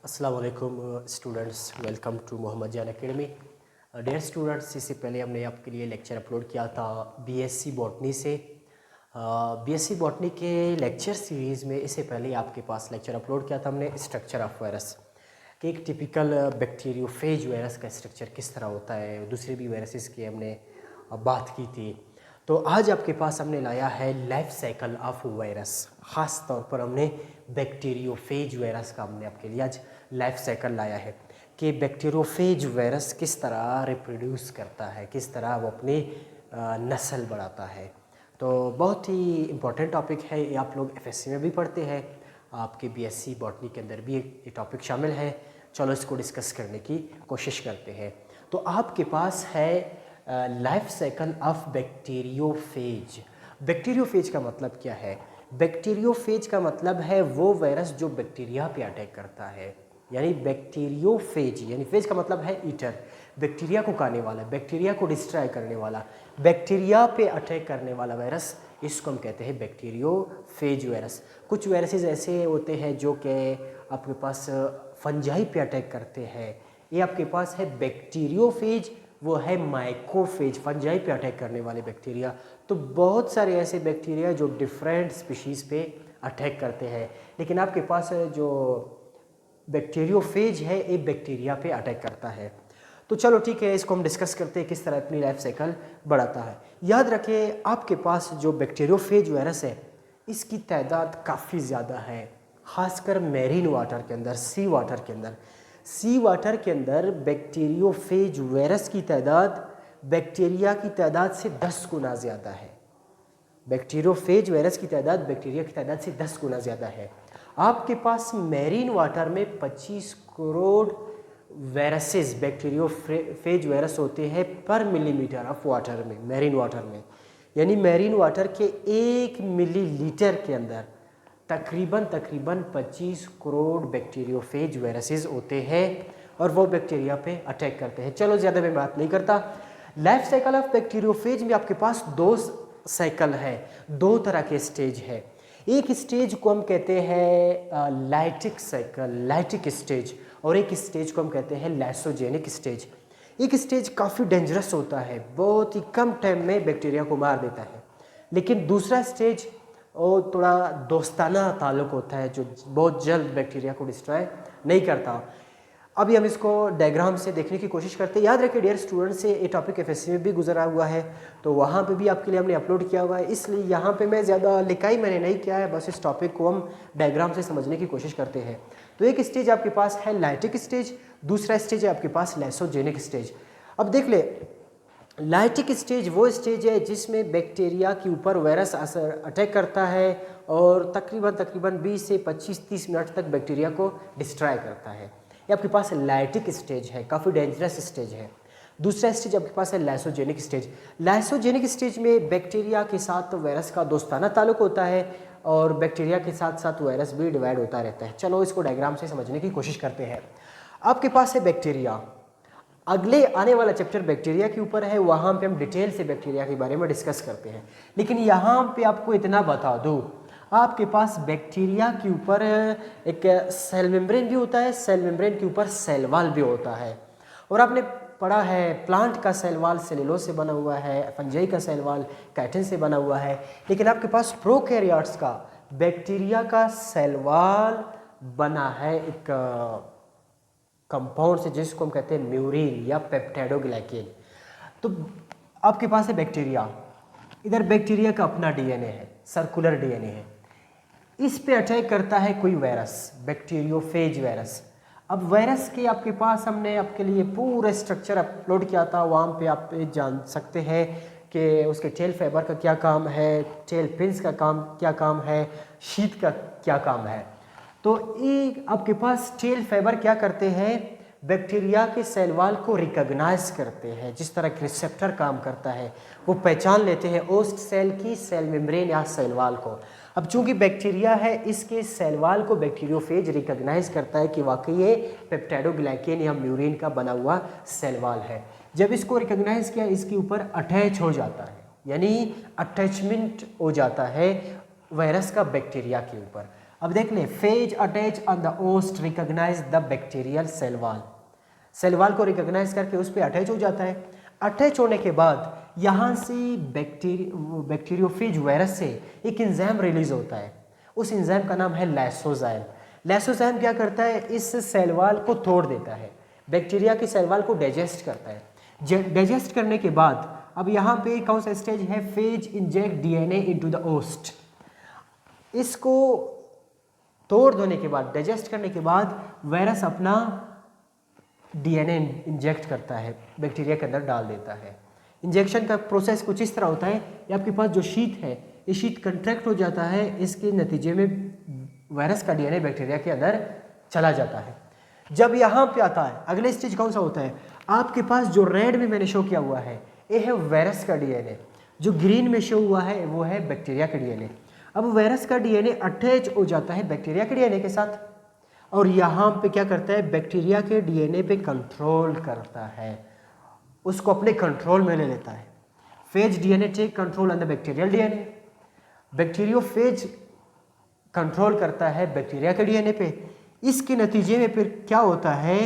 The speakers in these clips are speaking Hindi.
अस्सलाम वालेकुम स्टूडेंट्स, वेलकम टू मोहम्मद जान अकेडमी। डियर स्टूडेंट्स, इससे पहले हमने आपके लिए लेक्चर अपलोड किया था बीएससी बॉटनी से। बीएससी बॉटनी के लेक्चर सीरीज़ में इससे पहले आपके पास लेक्चर अपलोड किया था हमने स्ट्रक्चर ऑफ वायरस कि एक टिपिकल बैक्टीरियोफेज वायरस का स्ट्रक्चर किस तरह होता है, दूसरे भी वायरसेस की हमने बात की थी। तो आज आपके पास हमने लाया है लाइफ साइकिल ऑफ वायरस। ख़ास तौर पर हमने बैक्टीरियोफेज वायरस का हमने आपके लिए आज लाइफ साइकिल लाया है कि बैक्टीरियोफेज वायरस किस तरह रिप्रोड्यूस करता है, किस तरह वो अपनी नस्ल बढ़ाता है। तो बहुत ही इम्पोर्टेंट टॉपिक है ये, आप लोग एफएससी में भी पढ़ते हैं, आपके बीएससी बॉटनी के अंदर भी ये टॉपिक शामिल है। चलो इसको डिस्कस करने की कोशिश करते हैं। तो आपके पास है life cycle of bacteriophage. Bacteriophage का मतलब क्या है? बैक्टीरियोफेज का मतलब है वो वायरस जो बैक्टीरिया पे अटैक करता है, यानी बैक्टीरियोफेज, यानी फेज का मतलब है ईटर, बैक्टीरिया को खाने वाला, बैक्टीरिया को डिस्ट्रॉय करने वाला, बैक्टीरिया पे अटैक करने वाला वायरस, इसको हम कहते हैं बैक्टीरियोफेज वायरस। कुछ वायरसेस ऐसे होते हैं जो कि आपके पास फंजाई पे अटैक करते हैं, ये आपके पास है बैक्टीरियोफेज, वो है माइकोफेज, फंजाई पे अटैक करने वाले बैक्टीरिया। तो बहुत सारे ऐसे बैक्टीरिया जो डिफरेंट स्पीशीज़ पे अटैक करते हैं, लेकिन आपके पास जो बैक्टीरियोफेज है ये बैक्टीरिया पे अटैक करता है। तो चलो ठीक है, इसको हम डिस्कस करते हैं किस तरह अपनी लाइफ साइकिल बढ़ाता है। याद रखिए आपके पास जो बैक्टीरियोफेज वायरस है इसकी तादाद काफ़ी ज़्यादा है, ख़ासकर मेरीन वाटर के अंदर, सी वाटर के अंदर। सी वाटर के अंदर बैक्टीरियोफेज वायरस की तादाद बैक्टीरिया की तादाद से 10 गुना ज़्यादा है। बैक्टीरियोफेज वायरस की तादाद बैक्टीरिया की तादाद से 10 गुना ज़्यादा है। आपके पास मेरीन वाटर में 25 करोड़ वायरसेस, बैक्टीरियोफेज वायरस होते हैं पर मिलीमीटर ऑफ वाटर में, मेरीन वाटर में। यानी मेरीन वाटर के 1 मिलीलीटर के अंदर तकरीबन 25 करोड़ बैक्टीरियोफेज वायरसेस होते हैं और वो बैक्टीरिया पे अटैक करते हैं। चलो ज़्यादा मैं बात नहीं करता। लाइफ साइकिल ऑफ बैक्टीरियोफेज में आपके पास 2 साइकिल है, 2 तरह के स्टेज है। एक स्टेज को हम कहते हैं लाइटिक साइकिल, लाइटिक स्टेज, और एक स्टेज को हम कहते हैं लाइसोजेनिक स्टेज। एक स्टेज काफ़ी डेंजरस होता है, बहुत ही कम टाइम में बैक्टीरिया को मार देता है, लेकिन दूसरा स्टेज और थोड़ा दोस्ताना ताल्लुक होता है जो बहुत जल्द बैक्टीरिया को डिस्ट्रॉय नहीं करता। अभी हम इसको डायग्राम से देखने की कोशिश करते हैं। याद रखिए डियर स्टूडेंट, से ये टॉपिक एफएससी में भी गुजरा हुआ है, तो वहाँ पे भी आपके लिए हमने अपलोड किया हुआ है, इसलिए यहाँ पे मैं ज़्यादा लिखाई मैंने नहीं किया है, बस इस टॉपिक को हम डायग्राम से समझने की कोशिश करते हैं। तो एक स्टेज आपके पास है लाइटिक स्टेज, दूसरा स्टेज है आपके पास लाइसोजेनिक स्टेज। अब देख ले, लाइटिक स्टेज वो स्टेज है जिसमें बैक्टीरिया के ऊपर वायरस असर अटैक करता है और तकरीबन 20 से 25-30 मिनट तक बैक्टीरिया को डिस्ट्रॉय करता है। ये आपके पास लाइटिक स्टेज है, काफ़ी डेंजरस स्टेज है। दूसरा स्टेज आपके पास है लाइसोजेनिक स्टेज। लाइसोजेनिक स्टेज में बैक्टीरिया के साथ वायरस का दोस्ताना ताल्लुक होता है और बैक्टीरिया के साथ साथ वायरस भी डिवाइड होता रहता है। चलो इसको डायग्राम से समझने की कोशिश करते हैं। आपके पास है बैक्टीरिया, अगले आने वाला चैप्टर बैक्टीरिया के ऊपर है, वहाँ पे हम डिटेल से बैक्टीरिया के बारे में डिस्कस करते हैं। लेकिन यहाँ पे आपको इतना बता दूँ, आपके पास बैक्टीरिया के ऊपर एक सेल मेम्ब्रेन भी होता है, सेल मेम्ब्रेन के ऊपर सेल वॉल भी होता है। और आपने पढ़ा है प्लांट का सेल वॉल सेलुलोज से बना हुआ है, फंजाई का सेल वॉल काइटिन से बना हुआ है, लेकिन आपके पास प्रोकैरियोट्स का बैक्टीरिया का सेल वॉल बना है एक कंपाउंड से जिसको हम कहते हैं म्यूरिन या पेप्टाइडोग्लाइकेन। तो आपके पास है बैक्टीरिया, इधर बैक्टीरिया का अपना डीएनए है, सर्कुलर डीएनए है, इस पे अटैक करता है कोई वायरस, बैक्टीरियोफेज वायरस। अब वायरस के आपके पास हमने आपके लिए पूरा स्ट्रक्चर अपलोड किया था, वहाँ पे आप जान सकते हैं कि उसके टेल फाइबर का क्या काम है, टेल पिन्स का क्या काम है, शीट का क्या काम है। तो एक आपके पास टेल फाइबर क्या करते हैं, बैक्टीरिया के सेल वॉल को रिकॉग्नाइज करते हैं, जिस तरह के रिसेप्टर काम करता है, वो पहचान लेते हैं उस सेल की सेल मेम्ब्रेन या सेल वॉल को। अब चूंकि बैक्टीरिया है, इसके सेल वॉल को बैक्टीरियोफेज रिकॉग्नाइज करता है कि वाकई ये पेप्टाइडोग्लाइकेन या म्यूरिन का बना हुआ सेल वॉल है। जब इसको रिकॉग्नाइज किया, इसके ऊपर अटैच हो जाता है, यानी अटैचमेंट हो जाता है वायरस का बैक्टीरिया के ऊपर। अब देख ले, phage attach on the host recognize the bacterial cell wall. Cell wall को रिकॉग्नाइज करके उस पर अटैच हो जाता है। अटैच होने के बाद यहाँ से बैक्टीरियोफेज वायरस से एक एंजाइम रिलीज होता है। उस एंजाइम का नाम है लाइसोजाइम। लाइसोजाइम क्या करता है, इस सेल वॉल को तोड़ देता है, बैक्टीरिया की सेल वॉल को डाइजेस्ट करता है। डाइजेस्ट करने के बाद अब यहाँ पे कौन सा स्टेज है, phage inject DNA into the host. इसको तोड़ देने के बाद, डाइजेस्ट करने के बाद वायरस अपना डीएनए इंजेक्ट करता है, बैक्टीरिया के अंदर डाल देता है। इंजेक्शन का प्रोसेस कुछ इस तरह होता है, ये आपके पास जो शीट है, ये शीट कंट्रैक्ट हो जाता है, इसके नतीजे में वायरस का डीएनए बैक्टीरिया के अंदर चला जाता है। जब यहाँ पे आता है, अगले स्टेज कौन सा होता है, आपके पास जो रेड में मैंने शो किया हुआ है ये है वायरस का डीएनए, जो ग्रीन में शो हुआ है वो है बैक्टीरिया का डीएनए। अब वायरस का डीएनए अटैच हो जाता है बैक्टीरिया के डीएनए के साथ और यहाँ पे क्या करता है, बैक्टीरिया के डीएनए पे कंट्रोल करता है, उसको अपने कंट्रोल में ले लेता है। Phage DNA take control on the bacterial DNA. Bacteriophage control करता है बैक्टीरिया के डीएनए पे। इसके नतीजे में फिर क्या होता है,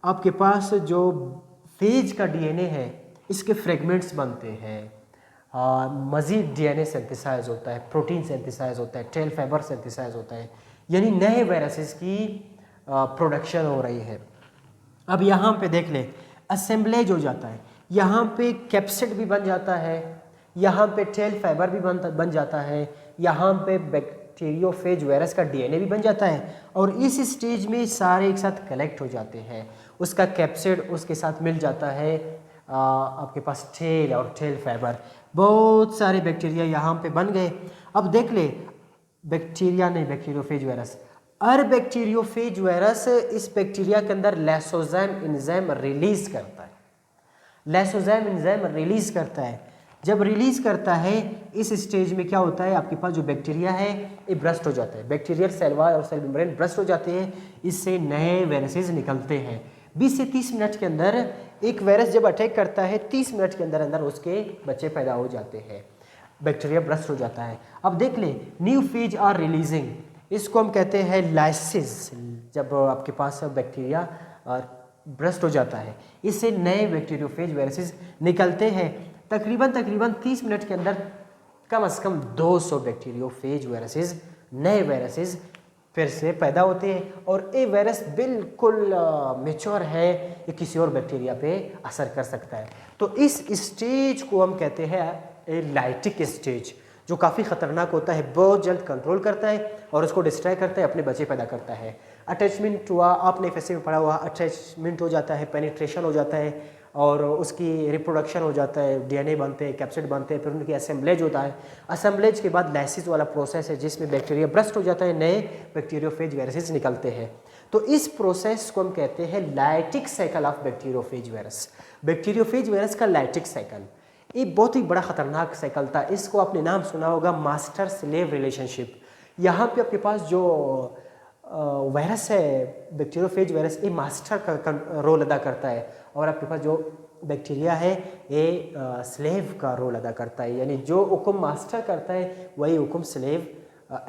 आपके पास जो फेज का डीएनए है इसके फ्रेगमेंट्स बनते हैं, मज़ीद डीएनए सिंथेसाइज होता है, प्रोटीन सिंथेसाइज होता है, टेल फाइबर सिंथेसाइज होता है, यानी नए वायरसेस की प्रोडक्शन हो रही है। अब यहाँ पे देख ले, असेंबलेज हो जाता है, यहाँ पे कैप्सिड भी बन जाता है, यहाँ पे टेल फाइबर भी बन जाता है, यहाँ पे बैक्टीरियोफेज वायरस का डीएनए भी बन जाता है और इस स्टेज में सारे एक साथ कलेक्ट हो जाते हैं। उसका कैप्सिड उसके साथ मिल जाता है, आपके पास टेल और टेल फाइबर, बहुत सारे बैक्टीरिया यहाँ पे बन गए। अब देख ले, बैक्टीरिया नहीं, बैक्टीरियोफेज वायरस, बैक्टीरियोफेज वायरस इस बैक्टीरिया के अंदर लाइसोजाइम एंजाइम रिलीज करता है। लाइसोजाइम एंजाइम रिलीज करता है, जब रिलीज करता है इस स्टेज में क्या होता है, आपके पास जो बैक्टीरिया है ये ब्रस्ट हो जाता है, बैक्टीरियल सेल वॉल और सेल मेम्ब्रेन ब्रस्ट हो जाते हैं, इससे नए वायरसेस निकलते हैं। 20 से 30 मिनट के अंदर एक वायरस जब अटैक करता है, 30 मिनट के अंदर अंदर उसके बच्चे पैदा हो जाते हैं, बैक्टीरिया ब्रस्ट हो जाता है। अब देख ले, न्यू फेज आर रिलीजिंग, इसको हम कहते हैं लाइसिस। जब आपके पास बैक्टीरिया ब्रस्ट हो जाता है, इससे नए बैक्टीरियोफेज वायरसेस निकलते हैं। तकरीबन 30 मिनट के अंदर कम से कम 200 बैक्टीरियोफेज वायरसेस, नए वायरसेस फिर से पैदा होते हैं और ये वायरस बिल्कुल मेच्योर है, ये किसी और बैक्टीरिया पे असर कर सकता है। तो इस स्टेज को हम कहते हैं लाइटिक स्टेज, जो काफ़ी ख़तरनाक होता है, बहुत जल्द कंट्रोल करता है और उसको डिस्ट्रॉय करता है, अपने बच्चे पैदा करता है। अटैचमेंट हुआ, आपने फैसे में पढ़ा हुआ, अटैचमेंट हो जाता है, पेनिट्रेशन हो जाता है और उसकी रिप्रोडक्शन हो जाता है, डीएनए बनते हैं, कैप्सिड बनते हैं, फिर उनकी असेंबलेज होता है। असेंबलेज के बाद लाइसिस वाला प्रोसेस है जिसमें बैक्टीरिया ब्रस्ट हो जाता है, नए बैक्टीरियोफेज वायरसेस निकलते हैं। तो इस प्रोसेस को हम कहते हैं lytic cycle of bacteriophage virus. Bacteriophage virus का लाइटिक साइकिल ये बहुत ही बड़ा खतरनाक साइकिल था। इसको आपने नाम सुना होगा मास्टर स्लेव रिलेशनशिप। यहाँ पे आपके पास जो वायरस है, बैक्टीरियोफेज वायरस, ये मास्टर का रोल अदा करता है और आपके पास जो बैक्टीरिया है ये स्लेव का रोल अदा करता है, यानी जो हुक्म मास्टर करता है वही हुक्म स्लेव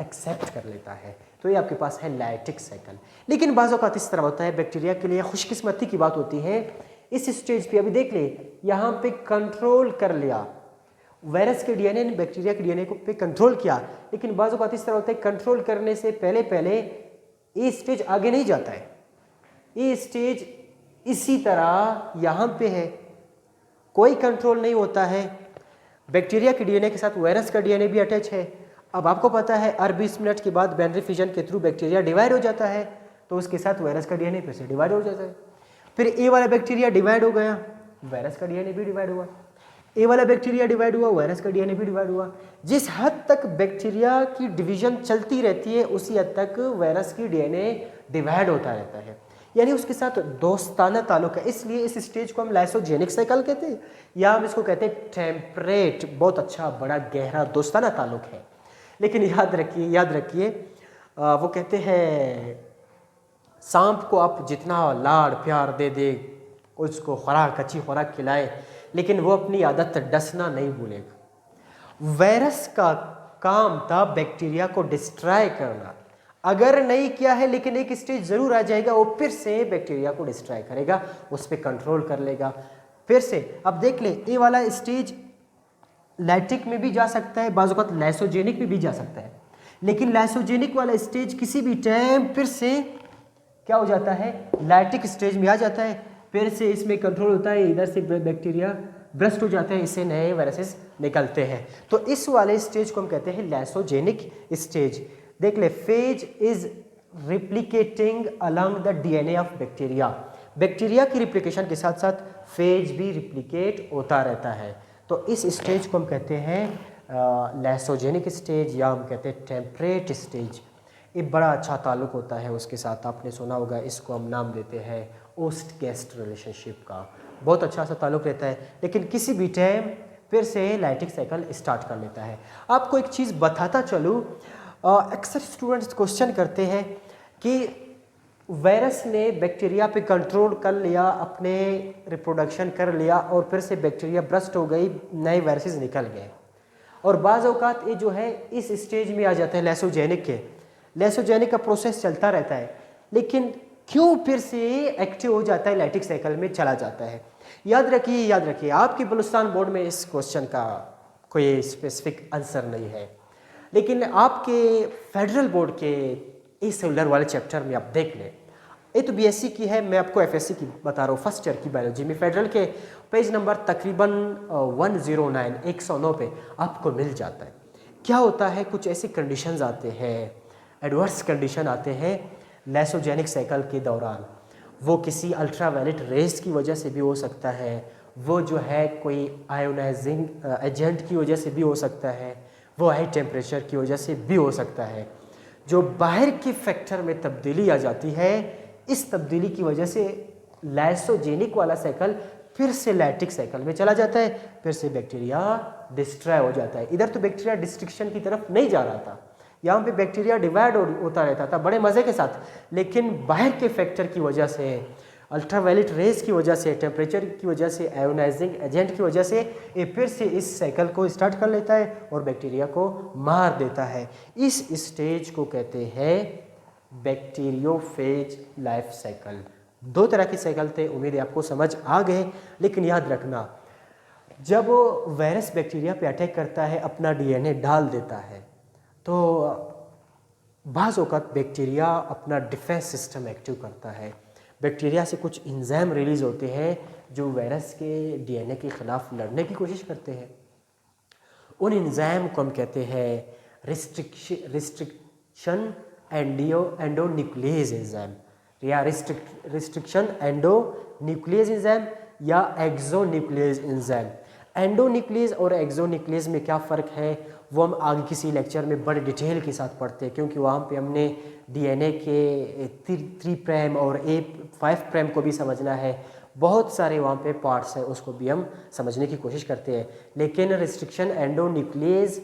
एक्सेप्ट कर लेता है। तो ये आपके पास है लाइटिक साइकिल। लेकिन बाज़ औक़ात इस तरह होता है, बैक्टीरिया के लिए खुशकिस्मती की बात होती है, इस स्टेज पे अभी देख ले, यहाँ पे कंट्रोल कर लिया वायरस के डीएनए ने बैक्टीरिया के डीएनए को पे कंट्रोल किया, लेकिन बाज़ औक़ात इस तरह होता है कंट्रोल करने से पहले ये स्टेज आगे नहीं जाता है, ये स्टेज इसी तरह यहाँ पे है, कोई कंट्रोल नहीं होता है। बैक्टीरिया के डीएनए के साथ वायरस का डीएनए भी अटैच है। अब आपको पता है हर 20 मिनट के बाद बाइनरी फिजन के थ्रू बैक्टीरिया डिवाइड हो जाता है, तो उसके साथ वायरस का डीएनए फिर से डिवाइड हो जाता है। फिर ए वाला बैक्टीरिया डिवाइड हो गया, वायरस का डीएनए भी डिवाइड हुआ, ए वाला बैक्टीरिया डिवाइड हुआ, वायरस का डीएनए भी डिवाइड हुआ। जिस हद तक बैक्टीरिया की डिवीजन चलती रहती है उसी हद तक वायरस की डीएनए डिवाइड होता रहता है, यानी उसके साथ दोस्ताना ताल्लुक है। इसलिए इस स्टेज को हम लाइसोजेनिक साइकिल कहते हैं या हम इसको कहते हैं टेम्परेट, बहुत अच्छा बड़ा गहरा दोस्ताना ताल्लुक है। लेकिन याद रखिए वो कहते हैं सांप को आप जितना लाड़ प्यार दे दे, उसको खुराक अच्छी खुराक खिलाए, लेकिन वो अपनी आदत डसना नहीं भूलेगा। वायरस का काम था बैक्टीरिया को डिस्ट्रॉय करना, अगर नहीं किया है लेकिन एक स्टेज ज़रूर आ जाएगा, वो फिर से बैक्टीरिया को डिस्ट्रॉय करेगा, उस पर कंट्रोल कर लेगा फिर से। अब देख ले, ये वाला स्टेज लैक्टिक में भी जा सकता है, बाज़ वक़्त लाइसोजेनिक में भी जा सकता है, लेकिन लाइसोजेनिक वाला स्टेज किसी भी टाइम फिर से क्या हो जाता है, लैक्टिक स्टेज में आ जाता है, फिर से इसमें कंट्रोल होता है, इधर से बैक्टीरिया ब्रस्ट हो जाते हैं, इससे नए वायरसेस निकलते हैं। तो इस वाले स्टेज को हम कहते हैं लाइसोजेनिक स्टेज। देख ले, phase is replicating along the DNA of bacteria. Bacteria की रिप्लिकेशन के साथ साथ फेज भी रिप्लिकेट होता रहता है। तो इस स्टेज को हम कहते हैं लाइसोजेनिक स्टेज, या हम कहते हैं टेम्परेट स्टेज। ये बड़ा अच्छा ताल्लुक़ होता है उसके साथ, आपने सुना होगा, इसको हम नाम देते हैं ओस्ट गेस्ट रिलेशनशिप का। बहुत अच्छा सा ताल्लुक़ रहता है, लेकिन किसी भी टाइम फिर से लाइटिक साइकिल स्टार्ट कर लेता है। आपको एक चीज़ बताता चलूँ, अक्सर स्टूडेंट्स क्वेश्चन करते हैं कि वायरस ने बैक्टीरिया पे कंट्रोल कर लिया, अपने रिप्रोडक्शन कर लिया, और फिर से बैक्टीरिया ब्रस्ट हो गई, नए वायरसेस निकल गए, और बाज़ औक़ात ये जो है इस स्टेज में आ जाते हैं लाइसोजेनिक के। लाइसोजेनिक का प्रोसेस चलता रहता है, लेकिन क्यों फिर से एक्टिव हो जाता है, लाइटिक साइकिल में चला जाता है। याद रखिए आपके बलूचिस्तान बोर्ड में इस क्वेश्चन का कोई स्पेसिफिक आंसर नहीं है, लेकिन आपके फेडरल बोर्ड के इस सेलुलर वाले चैप्टर में आप देख लें। ये तो बीएससी की है, मैं आपको एफएससी की बता रहा हूँ, फर्स्ट ईयर की बायोलॉजी में फेडरल के पेज नंबर तकरीबन 109 पे आपको मिल जाता है। क्या होता है, कुछ ऐसे कंडीशंस आते हैं, एडवर्स कंडीशन आते हैं लाइसोजेनिक साइकिल के दौरान। वो किसी अल्ट्रावायलेट रेज की वजह से भी हो सकता है, वो जो है कोई आयोनाइजिंग एजेंट की वजह से भी हो सकता है, वो हाई टेम्परेचर की वजह से भी हो सकता है। जो बाहर के फैक्टर में तब्दीली आ जाती है, इस तब्दीली की वजह से लाइसोजेनिक वाला साइकिल फिर से लैक्टिक साइकिल में चला जाता है, फिर से बैक्टीरिया डिस्ट्रॉय हो जाता है। इधर तो बैक्टीरिया डिस्ट्रक्शन की तरफ नहीं जा रहा था, यहाँ पे बैक्टीरिया डिवाइड होता रहता था बड़े मज़े के साथ, लेकिन बाहर के फैक्टर की वजह से, अल्ट्रावायलेट रेज की वजह से, टेम्परेचर की वजह से, आयोनाइजिंग एजेंट की वजह से ये फिर से इस साइकिल को स्टार्ट कर लेता है और बैक्टीरिया को मार देता है। इस स्टेज को कहते हैं बैक्टीरियोफेज लाइफ साइकिल। 2 तरह की साइकिल थे, उम्मीद है आपको समझ आ गए। लेकिन याद रखना, जब वायरस बैक्टीरिया पे अटैक करता है, अपना डीएनए डाल देता है, तो बाज़ औक़ात बैक्टीरिया अपना डिफेंस सिस्टम एक्टिव करता है। बैक्टीरिया से कुछ एंजाइम रिलीज़ होते हैं जो वायरस के डीएनए के ख़िलाफ़ लड़ने की कोशिश करते हैं। उन एंजाइम को हम कहते हैं रिस्ट्रिक्शन एंडोन्यूक्लियस एंजाइम, या रिस्ट्रिक्शन एंडोन्यूक्लियस एंजाइम, या एक्सोन्यूक्लियस एंजाइम। एंडोन्यूक्लियस और एक्सोन्यूक्लियस में क्या फ़र्क है, वो हम आगे किसी लेक्चर में बड़े डिटेल के साथ पढ़ते हैं, क्योंकि वहाँ पे हमने डीएनए के 3 प्राइम और 5 प्राइम को भी समझना है। बहुत सारे वहाँ पे पार्ट्स हैं, उसको भी हम समझने की कोशिश करते हैं। लेकिन रिस्ट्रिक्शन एंडोन्यूक्लियस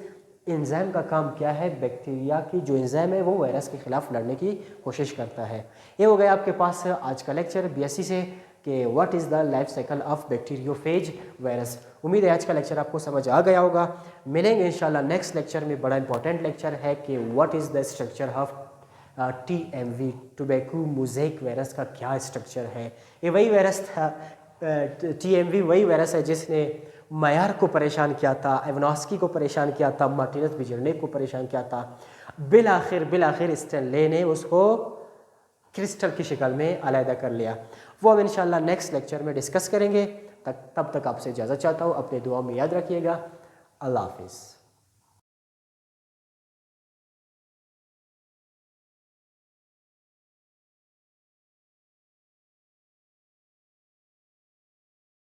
एंजाइम का काम क्या है, बैक्टीरिया की जो एंजाइम है वो वायरस के खिलाफ लड़ने की कोशिश करता है। ये हो गया आपके पास आज का लेक्चर बीएससी से कि what is the life cycle of bacteriophage virus. उम्मीद है आज का लेक्चर आपको समझ आ गया होगा। मिलेंगे इंशाल्लाह नेक्स्ट लेक्चर में। बड़ा इंपॉर्टेंट लेक्चर है कि what is the structure of TMV, tobacco mosaic virus का क्या स्ट्रक्चर है। ये वही वायरस था, TMV वही वायरस है जिसने मायर को परेशान किया था, एवनॉस्की को परेशान किया था, मार्टिनस बिजरने को परेशान किया था। बिलाखिर स्टेनले ने उसको क्रिस्टल की शक्ल में अलहदा कर लिया। वो हम इंशाल्लाह नेक्स्ट लेक्चर में डिस्कस करेंगे। तब तक आपसे इजाज़त चाहता हूँ। अपने दुआ में याद रखिएगा। अल्लाह हाफिज़।